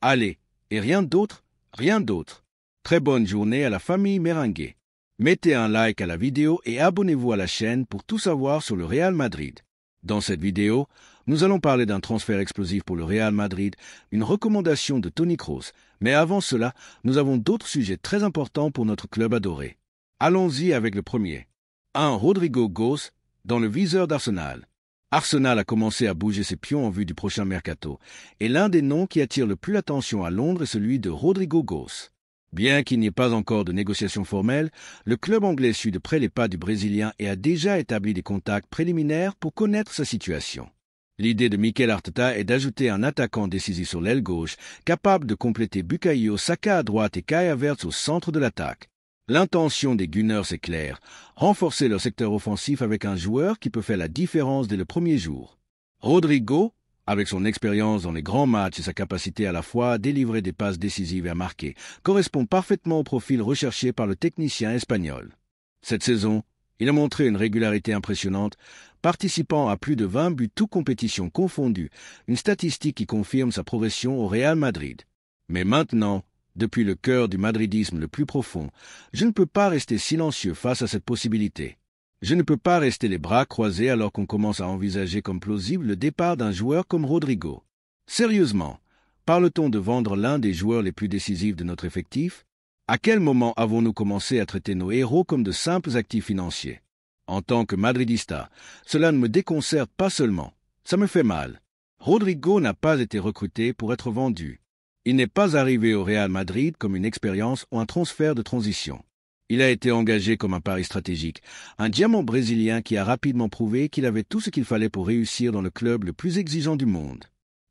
Allez, et rien d'autre, rien d'autre. Très bonne journée à la famille Merengue. Mettez un like à la vidéo et abonnez-vous à la chaîne pour tout savoir sur le Real Madrid. Dans cette vidéo, nous allons parler d'un transfert explosif pour le Real Madrid, une recommandation de Toni Kroos. Mais avant cela, nous avons d'autres sujets très importants pour notre club adoré. Allons-y avec le premier. 1. Rodrigo Góes, dans le viseur d'Arsenal. Arsenal a commencé à bouger ses pions en vue du prochain mercato, et l'un des noms qui attire le plus l'attention à Londres est celui de Rodrigo Góes. Bien qu'il n'y ait pas encore de négociations formelles, le club anglais suit de près les pas du Brésilien et a déjà établi des contacts préliminaires pour connaître sa situation. L'idée de Mikel Arteta est d'ajouter un attaquant décisif sur l'aile gauche, capable de compléter Bukayo Saka à droite et Kai Havertz au centre de l'attaque. L'intention des Gunners est claire, renforcer leur secteur offensif avec un joueur qui peut faire la différence dès le premier jour. Rodrigo, avec son expérience dans les grands matchs et sa capacité à la fois à délivrer des passes décisives et à marquer, correspond parfaitement au profil recherché par le technicien espagnol. Cette saison, il a montré une régularité impressionnante, participant à plus de 20 buts toutes compétitions confondues, une statistique qui confirme sa progression au Real Madrid. Mais maintenant, depuis le cœur du madridisme le plus profond, je ne peux pas rester silencieux face à cette possibilité. Je ne peux pas rester les bras croisés alors qu'on commence à envisager comme plausible le départ d'un joueur comme Rodrigo. Sérieusement, parle-t-on de vendre l'un des joueurs les plus décisifs de notre effectif? À quel moment avons-nous commencé à traiter nos héros comme de simples actifs financiers? En tant que madridista, cela ne me déconcerte pas seulement, ça me fait mal. Rodrigo n'a pas été recruté pour être vendu. Il n'est pas arrivé au Real Madrid comme une expérience ou un transfert de transition. Il a été engagé comme un pari stratégique, un diamant brésilien qui a rapidement prouvé qu'il avait tout ce qu'il fallait pour réussir dans le club le plus exigeant du monde.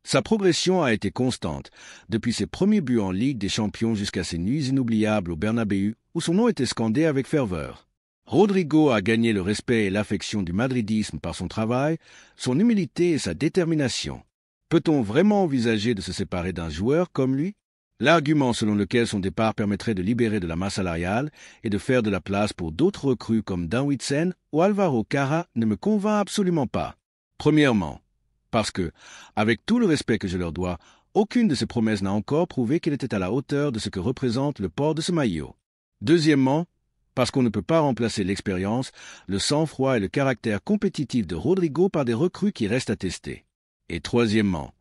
Sa progression a été constante, depuis ses premiers buts en Ligue des Champions jusqu'à ses nuits inoubliables au Bernabéu, où son nom était scandé avec ferveur. Rodrigo a gagné le respect et l'affection du madridisme par son travail, son humilité et sa détermination. Peut-on vraiment envisager de se séparer d'un joueur comme lui? L'argument selon lequel son départ permettrait de libérer de la masse salariale et de faire de la place pour d'autres recrues comme Dan Huijsen ou Alvaro Cara ne me convainc absolument pas. Premièrement, parce que, avec tout le respect que je leur dois, aucune de ces promesses n'a encore prouvé qu'elle était à la hauteur de ce que représente le port de ce maillot. Deuxièmement, parce qu'on ne peut pas remplacer l'expérience, le sang-froid et le caractère compétitif de Rodrigo par des recrues qui restent à tester. Et troisièmement,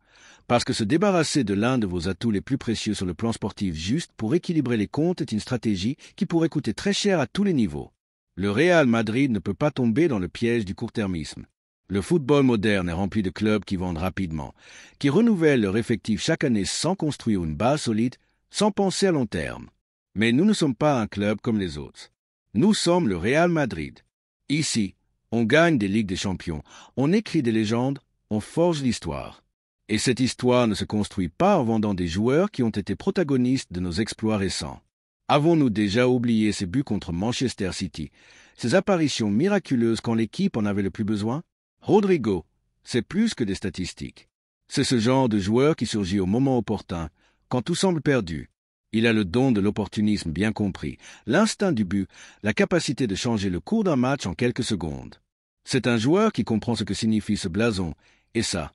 parce que se débarrasser de l'un de vos atouts les plus précieux sur le plan sportif juste pour équilibrer les comptes est une stratégie qui pourrait coûter très cher à tous les niveaux. Le Real Madrid ne peut pas tomber dans le piège du court-termisme. Le football moderne est rempli de clubs qui vendent rapidement, qui renouvellent leur effectif chaque année sans construire une base solide, sans penser à long terme. Mais nous ne sommes pas un club comme les autres. Nous sommes le Real Madrid. Ici, on gagne des Ligues des Champions, on écrit des légendes, on forge l'histoire. Et cette histoire ne se construit pas en vendant des joueurs qui ont été protagonistes de nos exploits récents. Avons-nous déjà oublié ces buts contre Manchester City, ces apparitions miraculeuses quand l'équipe en avait le plus besoin? Rodrigo, c'est plus que des statistiques. C'est ce genre de joueur qui surgit au moment opportun, quand tout semble perdu. Il a le don de l'opportunisme bien compris, l'instinct du but, la capacité de changer le cours d'un match en quelques secondes. C'est un joueur qui comprend ce que signifie ce blason, et ça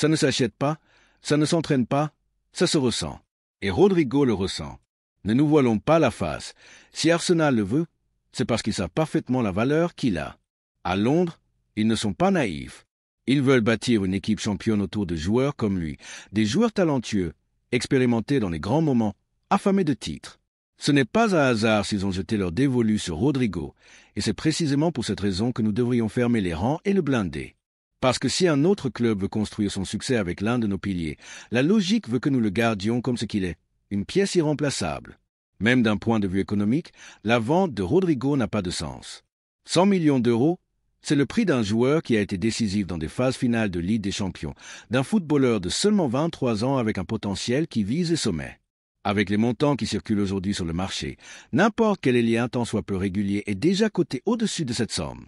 ne s'achète pas, ça ne s'entraîne pas, ça se ressent. Et Rodrigo le ressent. Ne nous voilons pas la face. Si Arsenal le veut, c'est parce qu'ils savent parfaitement la valeur qu'il a. À Londres, ils ne sont pas naïfs. Ils veulent bâtir une équipe championne autour de joueurs comme lui, des joueurs talentueux, expérimentés dans les grands moments, affamés de titres. Ce n'est pas un hasard s'ils ont jeté leur dévolu sur Rodrigo, et c'est précisément pour cette raison que nous devrions fermer les rangs et le blinder. Parce que si un autre club veut construire son succès avec l'un de nos piliers, la logique veut que nous le gardions comme ce qu'il est, une pièce irremplaçable. Même d'un point de vue économique, la vente de Rodrigo n'a pas de sens. 100 millions d'euros, c'est le prix d'un joueur qui a été décisif dans des phases finales de Ligue des Champions, d'un footballeur de seulement 23 ans avec un potentiel qui vise les sommets. Avec les montants qui circulent aujourd'hui sur le marché, n'importe quel ailier tant soit peu régulier est déjà coté au-dessus de cette somme.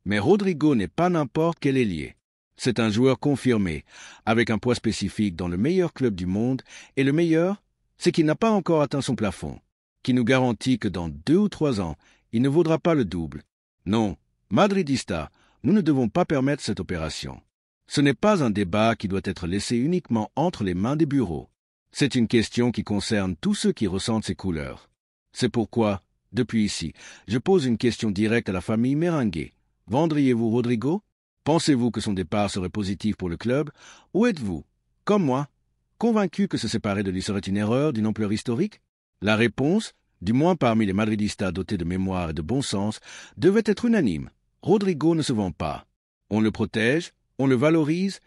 Mais Rodrigo n'est pas n'importe quel ailier. C'est un joueur confirmé, avec un poids spécifique dans le meilleur club du monde, et le meilleur, c'est qu'il n'a pas encore atteint son plafond, qui nous garantit que dans 2 ou 3 ans, il ne vaudra pas le double. Non, madridista, nous ne devons pas permettre cette opération. Ce n'est pas un débat qui doit être laissé uniquement entre les mains des bureaux. C'est une question qui concerne tous ceux qui ressentent ces couleurs. C'est pourquoi, depuis ici, je pose une question directe à la famille Merengue. Vendriez-vous Rodrigo? Pensez-vous que son départ serait positif pour le club? Ou êtes-vous, comme moi, convaincu que se séparer de lui serait une erreur d'une ampleur historique? La réponse, du moins parmi les madridistas dotés de mémoire et de bon sens, devait être unanime. Rodrigo ne se vend pas. On le protège, on le valorise,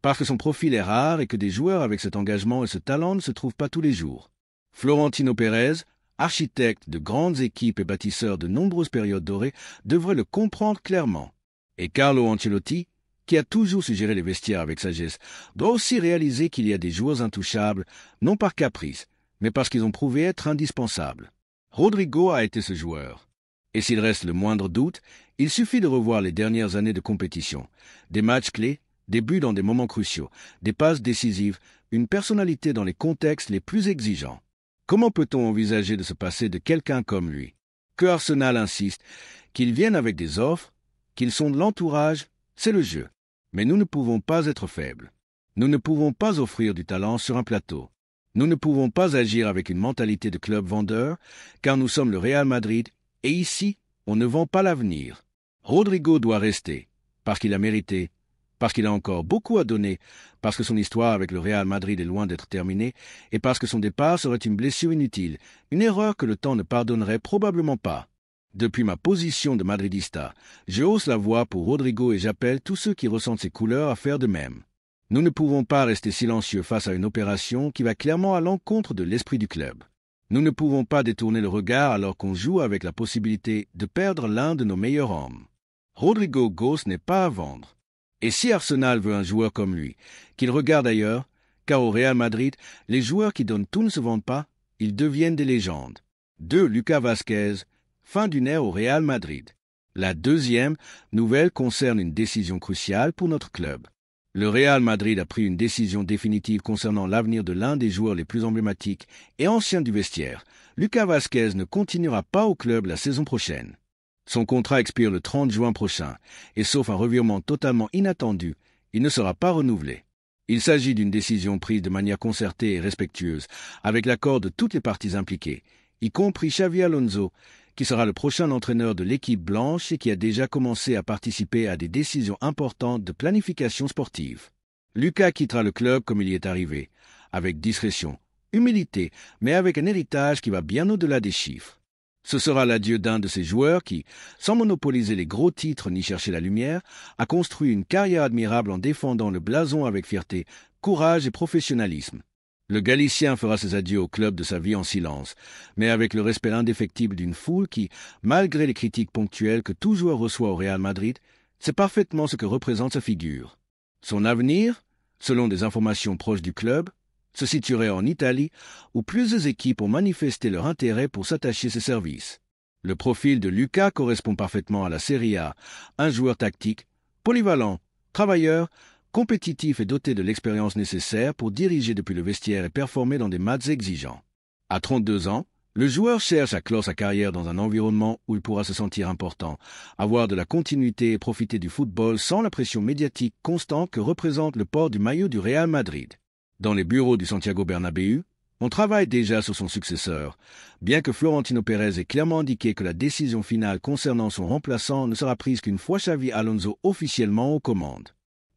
parce que son profil est rare et que des joueurs avec cet engagement et ce talent ne se trouvent pas tous les jours. Florentino Pérez, architecte de grandes équipes et bâtisseur de nombreuses périodes dorées, devrait le comprendre clairement. Et Carlo Ancelotti, qui a toujours su gérer les vestiaires avec sagesse, doit aussi réaliser qu'il y a des joueurs intouchables, non par caprice, mais parce qu'ils ont prouvé être indispensables. Rodrigo a été ce joueur. Et s'il reste le moindre doute, il suffit de revoir les dernières années de compétition. Des matchs clés, des buts dans des moments cruciaux, des passes décisives, une personnalité dans les contextes les plus exigeants. Comment peut-on envisager de se passer de quelqu'un comme lui? Que Arsenal insiste, qu'il vienne avec des offres, qu'ils sont de l'entourage, c'est le jeu. Mais nous ne pouvons pas être faibles. Nous ne pouvons pas offrir du talent sur un plateau. Nous ne pouvons pas agir avec une mentalité de club vendeur, car nous sommes le Real Madrid, et ici, on ne vend pas l'avenir. Rodrigo doit rester, parce qu'il a mérité, parce qu'il a encore beaucoup à donner, parce que son histoire avec le Real Madrid est loin d'être terminée, et parce que son départ serait une blessure inutile, une erreur que le temps ne pardonnerait probablement pas. Depuis ma position de madridista, je hausse la voix pour Rodrigo et j'appelle tous ceux qui ressentent ses couleurs à faire de même. Nous ne pouvons pas rester silencieux face à une opération qui va clairement à l'encontre de l'esprit du club. Nous ne pouvons pas détourner le regard alors qu'on joue avec la possibilité de perdre l'un de nos meilleurs hommes. Rodrigo Ghost n'est pas à vendre. Et si Arsenal veut un joueur comme lui, qu'il regarde ailleurs, car au Real Madrid, les joueurs qui donnent tout ne se vendent pas, ils deviennent des légendes. 2. Lucas Vázquez, fin d'une ère au Real Madrid. La deuxième nouvelle concerne une décision cruciale pour notre club. Le Real Madrid a pris une décision définitive concernant l'avenir de l'un des joueurs les plus emblématiques et anciens du vestiaire. Lucas Vázquez ne continuera pas au club la saison prochaine. Son contrat expire le 30 juin prochain, et sauf un revirement totalement inattendu, il ne sera pas renouvelé. Il s'agit d'une décision prise de manière concertée et respectueuse, avec l'accord de toutes les parties impliquées, y compris Xavi Alonso, qui sera le prochain entraîneur de l'équipe blanche et qui a déjà commencé à participer à des décisions importantes de planification sportive. Lucas quittera le club comme il y est arrivé, avec discrétion, humilité, mais avec un héritage qui va bien au-delà des chiffres. Ce sera l'adieu d'un de ces joueurs qui, sans monopoliser les gros titres ni chercher la lumière, a construit une carrière admirable en défendant le blason avec fierté, courage et professionnalisme. Le Galicien fera ses adieux au club de sa vie en silence, mais avec le respect indéfectible d'une foule qui, malgré les critiques ponctuelles que tout joueur reçoit au Real Madrid, sait parfaitement ce que représente sa figure. Son avenir, selon des informations proches du club, se situerait en Italie, où plusieurs équipes ont manifesté leur intérêt pour s'attacher à ses services. Le profil de Lucas correspond parfaitement à la Serie A, un joueur tactique, polyvalent, travailleur, compétitif et doté de l'expérience nécessaire pour diriger depuis le vestiaire et performer dans des matchs exigeants. À 32 ans, le joueur cherche à clore sa carrière dans un environnement où il pourra se sentir important, avoir de la continuité et profiter du football sans la pression médiatique constante que représente le port du maillot du Real Madrid. Dans les bureaux du Santiago Bernabéu, on travaille déjà sur son successeur, bien que Florentino Pérez ait clairement indiqué que la décision finale concernant son remplaçant ne sera prise qu'une fois Xavi Alonso officiellement aux commandes.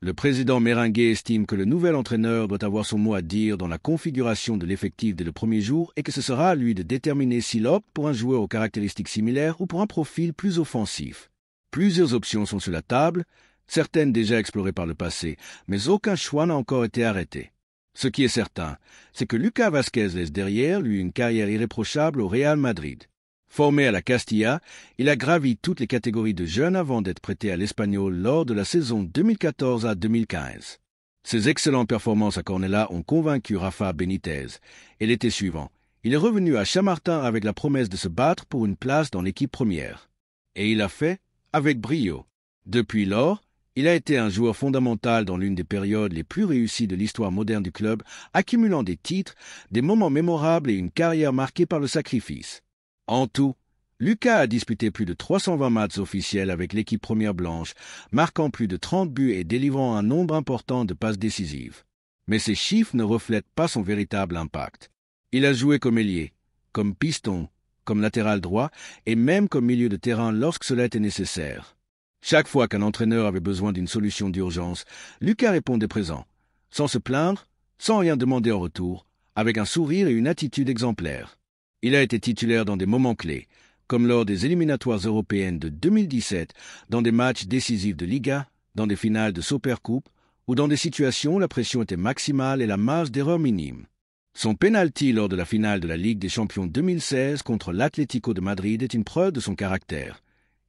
Le président Merengue estime que le nouvel entraîneur doit avoir son mot à dire dans la configuration de l'effectif dès le premier jour et que ce sera à lui de déterminer s'il opte pour un joueur aux caractéristiques similaires ou pour un profil plus offensif. Plusieurs options sont sur la table, certaines déjà explorées par le passé, mais aucun choix n'a encore été arrêté. Ce qui est certain, c'est que Lucas Vázquez laisse derrière lui une carrière irréprochable au Real Madrid. Formé à la Castilla, il a gravi toutes les catégories de jeunes avant d'être prêté à l'Espagnol lors de la saison 2014 à 2015. Ses excellentes performances à Cornellà ont convaincu Rafa Benitez, et l'été suivant, il est revenu à Chamartin avec la promesse de se battre pour une place dans l'équipe première. Et il l'a fait avec brio. Depuis lors, il a été un joueur fondamental dans l'une des périodes les plus réussies de l'histoire moderne du club, accumulant des titres, des moments mémorables et une carrière marquée par le sacrifice. En tout, Lucas a disputé plus de 320 matchs officiels avec l'équipe première blanche, marquant plus de 30 buts et délivrant un nombre important de passes décisives. Mais ces chiffres ne reflètent pas son véritable impact. Il a joué comme ailier, comme piston, comme latéral droit et même comme milieu de terrain lorsque cela était nécessaire. Chaque fois qu'un entraîneur avait besoin d'une solution d'urgence, Lucas répondait présent, sans se plaindre, sans rien demander en retour, avec un sourire et une attitude exemplaire. Il a été titulaire dans des moments clés, comme lors des éliminatoires européennes de 2017, dans des matchs décisifs de Liga, dans des finales de Supercoupe, ou dans des situations où la pression était maximale et la marge d'erreur minime. Son penalty lors de la finale de la Ligue des Champions 2016 contre l'Atlético de Madrid est une preuve de son caractère.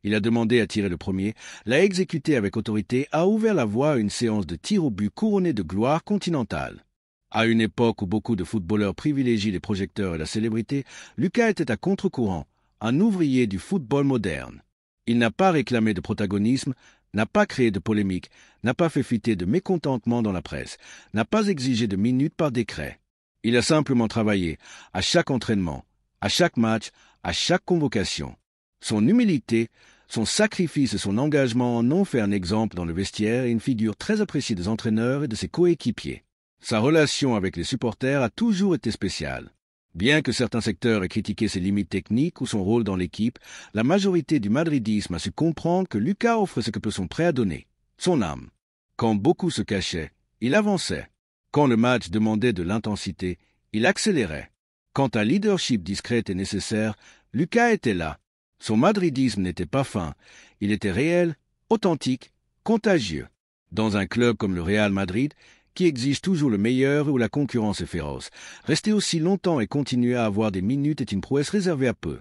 Il a demandé à tirer le premier, l'a exécuté avec autorité, a ouvert la voie à une séance de tirs au but couronnée de gloire continentale. À une époque où beaucoup de footballeurs privilégient les projecteurs et la célébrité, Lucas était à contre-courant, un ouvrier du football moderne. Il n'a pas réclamé de protagonisme, n'a pas créé de polémique, n'a pas fait fuiter de mécontentement dans la presse, n'a pas exigé de minutes par décret. Il a simplement travaillé, à chaque entraînement, à chaque match, à chaque convocation. Son humilité, son sacrifice et son engagement en ont fait un exemple dans le vestiaire et une figure très appréciée des entraîneurs et de ses coéquipiers. Sa relation avec les supporters a toujours été spéciale. Bien que certains secteurs aient critiqué ses limites techniques ou son rôle dans l'équipe, la majorité du madridisme a su comprendre que Lucas offre ce que peut son prêt à donner, son âme. Quand beaucoup se cachaient, il avançait. Quand le match demandait de l'intensité, il accélérait. Quand un leadership discret était nécessaire, Lucas était là. Son madridisme n'était pas fin, il était réel, authentique, contagieux. Dans un club comme le Real Madrid, qui exige toujours le meilleur et où la concurrence est féroce, rester aussi longtemps et continuer à avoir des minutes est une prouesse réservée à peu.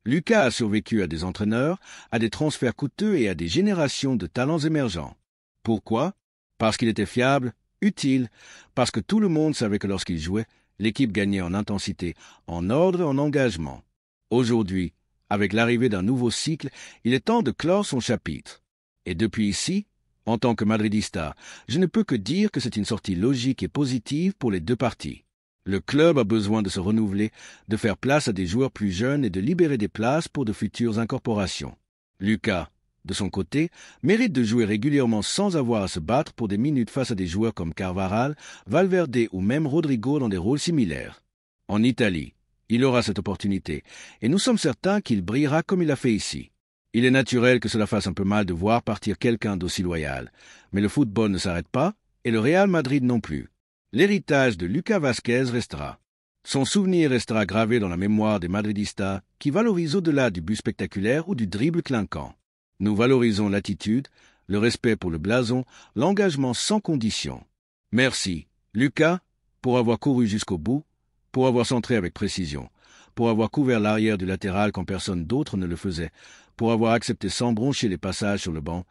Lucas a survécu à des entraîneurs, à des transferts coûteux et à des générations de talents émergents. Pourquoi? Parce qu'il était fiable, utile, parce que tout le monde savait que lorsqu'il jouait, l'équipe gagnait en intensité, en ordre et en engagement. Aujourd'hui, avec l'arrivée d'un nouveau cycle, il est temps de clore son chapitre. Et depuis ici, en tant que madridista, je ne peux que dire que c'est une sortie logique et positive pour les deux parties. Le club a besoin de se renouveler, de faire place à des joueurs plus jeunes et de libérer des places pour de futures incorporations. Lucas, de son côté, mérite de jouer régulièrement sans avoir à se battre pour des minutes face à des joueurs comme Carvajal, Valverde ou même Rodrigo dans des rôles similaires. En Italie, il aura cette opportunité, et nous sommes certains qu'il brillera comme il l'a fait ici. Il est naturel que cela fasse un peu mal de voir partir quelqu'un d'aussi loyal, mais le football ne s'arrête pas, et le Real Madrid non plus. L'héritage de Lucas Vázquez restera. Son souvenir restera gravé dans la mémoire des madridistas qui valorisent au-delà du but spectaculaire ou du dribble clinquant. Nous valorisons l'attitude, le respect pour le blason, l'engagement sans condition. Merci, Lucas, pour avoir couru jusqu'au bout, pour avoir centré avec précision, pour avoir couvert l'arrière du latéral quand personne d'autre ne le faisait, pour avoir accepté sans broncher les passages sur le banc,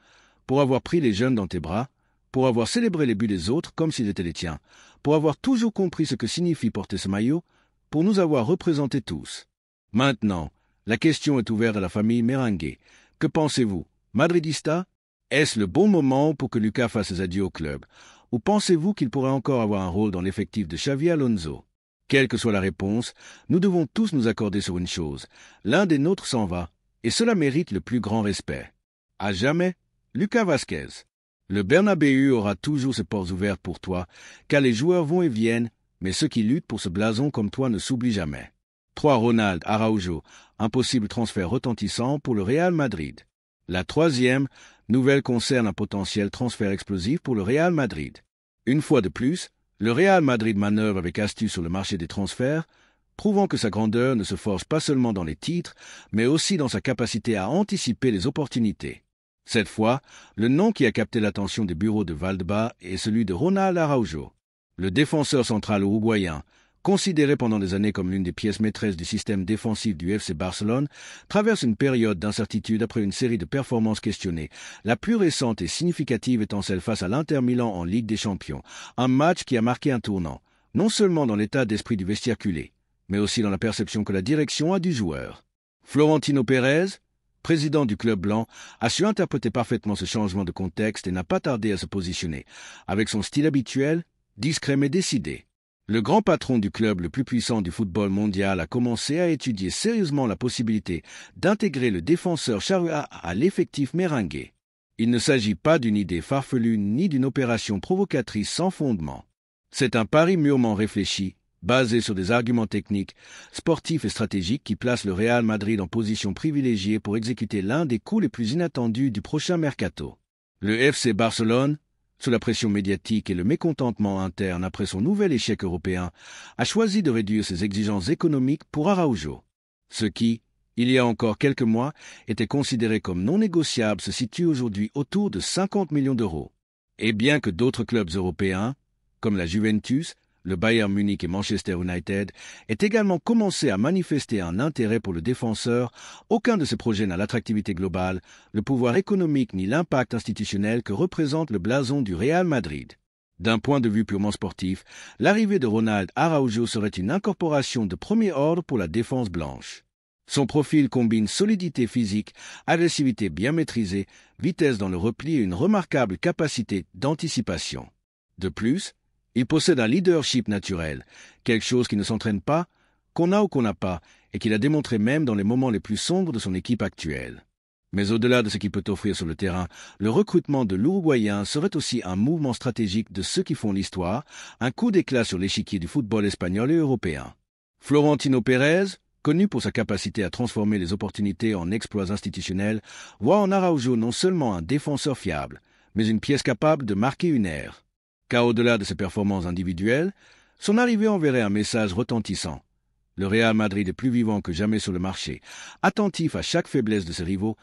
pour avoir pris les jeunes dans tes bras, pour avoir célébré les buts des autres comme s'ils étaient les tiens, pour avoir toujours compris ce que signifie porter ce maillot, pour nous avoir représentés tous. Maintenant, la question est ouverte à la famille Merengue. Que pensez-vous, madridista? Est-ce le bon moment pour que Lucas fasse ses adieux au club? Ou pensez-vous qu'il pourrait encore avoir un rôle dans l'effectif de Xavi Alonso? Quelle que soit la réponse, nous devons tous nous accorder sur une chose. L'un des nôtres s'en va, et cela mérite le plus grand respect. À jamais, Lucas Vázquez. Le Bernabéu aura toujours ses portes ouvertes pour toi, car les joueurs vont et viennent, mais ceux qui luttent pour ce blason comme toi ne s'oublient jamais. 3. Ronald Araujo, impossible transfert retentissant pour le Real Madrid. La troisième nouvelle concerne un potentiel transfert explosif pour le Real Madrid. Une fois de plus, le Real Madrid manœuvre avec astuce sur le marché des transferts, prouvant que sa grandeur ne se forge pas seulement dans les titres, mais aussi dans sa capacité à anticiper les opportunités. Cette fois, le nom qui a capté l'attention des bureaux de Valdebebas est celui de Ronald Araujo. Le défenseur central uruguayen, considéré pendant des années comme l'une des pièces maîtresses du système défensif du FC Barcelone, traverse une période d'incertitude après une série de performances questionnées, la plus récente et significative étant celle face à l'Inter Milan en Ligue des Champions, un match qui a marqué un tournant, non seulement dans l'état d'esprit du vestiaire culé, mais aussi dans la perception que la direction a du joueur. Florentino Pérez, président du club blanc, a su interpréter parfaitement ce changement de contexte et n'a pas tardé à se positionner, avec son style habituel, discret mais décidé. Le grand patron du club le plus puissant du football mondial a commencé à étudier sérieusement la possibilité d'intégrer le défenseur charrua à l'effectif merengue. Il ne s'agit pas d'une idée farfelue ni d'une opération provocatrice sans fondement. C'est un pari mûrement réfléchi, basé sur des arguments techniques, sportifs et stratégiques qui placent le Real Madrid en position privilégiée pour exécuter l'un des coups les plus inattendus du prochain mercato. Le FC Barcelone, sous la pression médiatique et le mécontentement interne après son nouvel échec européen, a choisi de réduire ses exigences économiques pour Araujo. Ce qui, il y a encore quelques mois, était considéré comme non négociable se situe aujourd'hui autour de 50 millions d'euros. Et bien que d'autres clubs européens, comme la Juventus, le Bayern Munich et Manchester United, aient également commencé à manifester un intérêt pour le défenseur, aucun de ces projets n'a l'attractivité globale, le pouvoir économique ni l'impact institutionnel que représente le blason du Real Madrid. D'un point de vue purement sportif, l'arrivée de Ronald Araujo serait une incorporation de premier ordre pour la défense blanche. Son profil combine solidité physique, agressivité bien maîtrisée, vitesse dans le repli et une remarquable capacité d'anticipation. De plus, il possède un leadership naturel, quelque chose qui ne s'entraîne pas, qu'on a ou qu'on n'a pas, et qu'il a démontré même dans les moments les plus sombres de son équipe actuelle. Mais au-delà de ce qu'il peut offrir sur le terrain, le recrutement de l'Uruguayen serait aussi un mouvement stratégique de ceux qui font l'histoire, un coup d'éclat sur l'échiquier du football espagnol et européen. Florentino Pérez, connu pour sa capacité à transformer les opportunités en exploits institutionnels, voit en Araujo non seulement un défenseur fiable, mais une pièce capable de marquer une ère. Car au-delà de ses performances individuelles, son arrivée enverrait un message retentissant. Le Real Madrid est plus vivant que jamais sur le marché, attentif à chaque faiblesse de ses rivaux,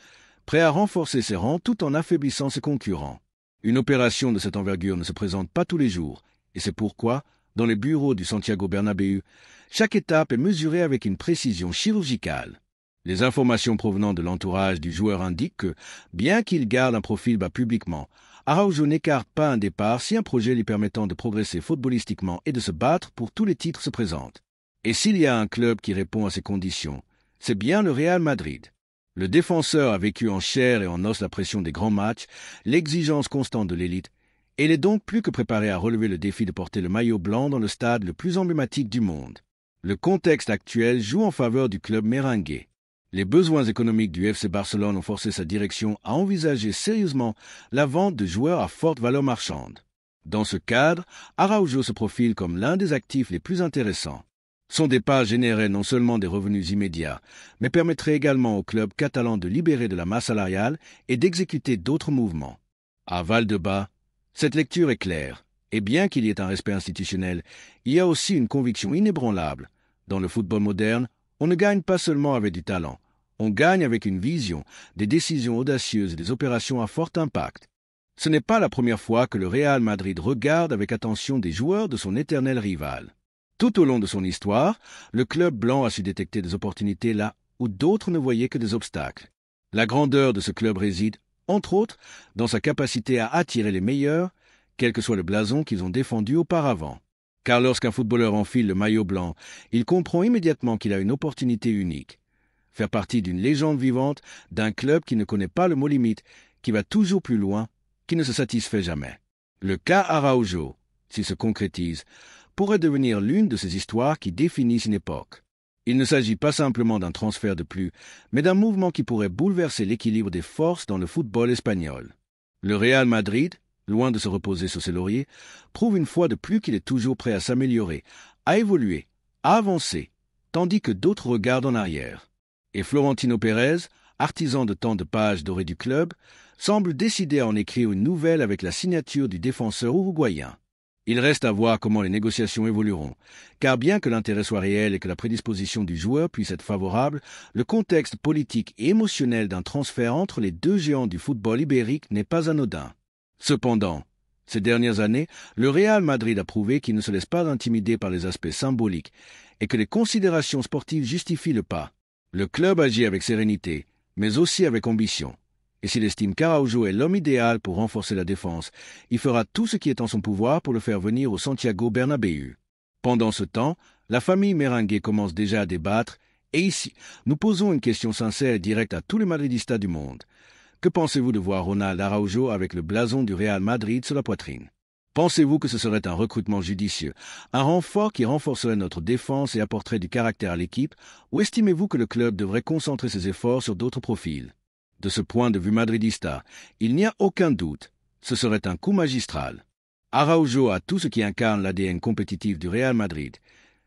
prêt à renforcer ses rangs tout en affaiblissant ses concurrents. Une opération de cette envergure ne se présente pas tous les jours, et c'est pourquoi, dans les bureaux du Santiago Bernabéu, chaque étape est mesurée avec une précision chirurgicale. Les informations provenant de l'entourage du joueur indiquent que, bien qu'il garde un profil bas publiquement, Araujo n'écarte pas un départ si un projet lui permettant de progresser footballistiquement et de se battre pour tous les titres se présente. Et s'il y a un club qui répond à ces conditions, c'est bien le Real Madrid. Le défenseur a vécu en chair et en os la pression des grands matchs, l'exigence constante de l'élite, et il est donc plus que préparé à relever le défi de porter le maillot blanc dans le stade le plus emblématique du monde. Le contexte actuel joue en faveur du club merengue. Les besoins économiques du FC Barcelone ont forcé sa direction à envisager sérieusement la vente de joueurs à forte valeur marchande. Dans ce cadre, Araujo se profile comme l'un des actifs les plus intéressants. Son départ générait non seulement des revenus immédiats, mais permettrait également au club catalan de libérer de la masse salariale et d'exécuter d'autres mouvements. À Valdebebas, cette lecture est claire, et bien qu'il y ait un respect institutionnel, il y a aussi une conviction inébranlable. Dans le football moderne, on ne gagne pas seulement avec du talent, on gagne avec une vision, des décisions audacieuses et des opérations à fort impact. Ce n'est pas la première fois que le Real Madrid regarde avec attention des joueurs de son éternel rival. Tout au long de son histoire, le club blanc a su détecter des opportunités là où d'autres ne voyaient que des obstacles. La grandeur de ce club réside, entre autres, dans sa capacité à attirer les meilleurs, quel que soit le blason qu'ils ont défendu auparavant. Car lorsqu'un footballeur enfile le maillot blanc, il comprend immédiatement qu'il a une opportunité unique. Faire partie d'une légende vivante, d'un club qui ne connaît pas le mot limite, qui va toujours plus loin, qui ne se satisfait jamais. Le cas Araujo, s'il se concrétise, pourrait devenir l'une de ces histoires qui définissent une époque. Il ne s'agit pas simplement d'un transfert de plus, mais d'un mouvement qui pourrait bouleverser l'équilibre des forces dans le football espagnol. Le Real Madrid, loin de se reposer sur ses lauriers, prouve une fois de plus qu'il est toujours prêt à s'améliorer, à évoluer, à avancer, tandis que d'autres regardent en arrière. Et Florentino Pérez, artisan de tant de pages dorées du club, semble décidé à en écrire une nouvelle avec la signature du défenseur uruguayen. Il reste à voir comment les négociations évolueront, car bien que l'intérêt soit réel et que la prédisposition du joueur puisse être favorable, le contexte politique et émotionnel d'un transfert entre les deux géants du football ibérique n'est pas anodin. Cependant, ces dernières années, le Real Madrid a prouvé qu'il ne se laisse pas intimider par les aspects symboliques et que les considérations sportives justifient le pas. Le club agit avec sérénité, mais aussi avec ambition. Et s'il estime qu'Araujo est l'homme idéal pour renforcer la défense, il fera tout ce qui est en son pouvoir pour le faire venir au Santiago Bernabéu. Pendant ce temps, la famille merengue commence déjà à débattre, et ici, nous posons une question sincère et directe à tous les madridistas du monde. Que pensez-vous de voir Ronald Araujo avec le blason du Real Madrid sur la poitrine? Pensez-vous que ce serait un recrutement judicieux, un renfort qui renforcerait notre défense et apporterait du caractère à l'équipe, ou estimez-vous que le club devrait concentrer ses efforts sur d'autres profils? De ce point de vue madridista, il n'y a aucun doute, ce serait un coup magistral. Araujo a tout ce qui incarne l'ADN compétitif du Real Madrid.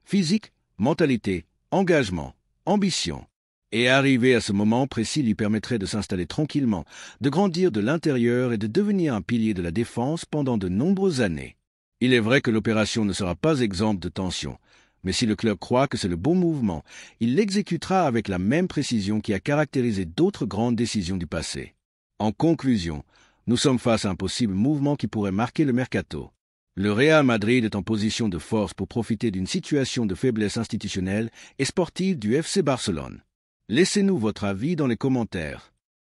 Physique, mentalité, engagement, ambition. Et arriver à ce moment précis lui permettrait de s'installer tranquillement, de grandir de l'intérieur et de devenir un pilier de la défense pendant de nombreuses années. Il est vrai que l'opération ne sera pas exempte de tension, mais si le club croit que c'est le bon mouvement, il l'exécutera avec la même précision qui a caractérisé d'autres grandes décisions du passé. En conclusion, nous sommes face à un possible mouvement qui pourrait marquer le mercato. Le Real Madrid est en position de force pour profiter d'une situation de faiblesse institutionnelle et sportive du FC Barcelone. Laissez-nous votre avis dans les commentaires.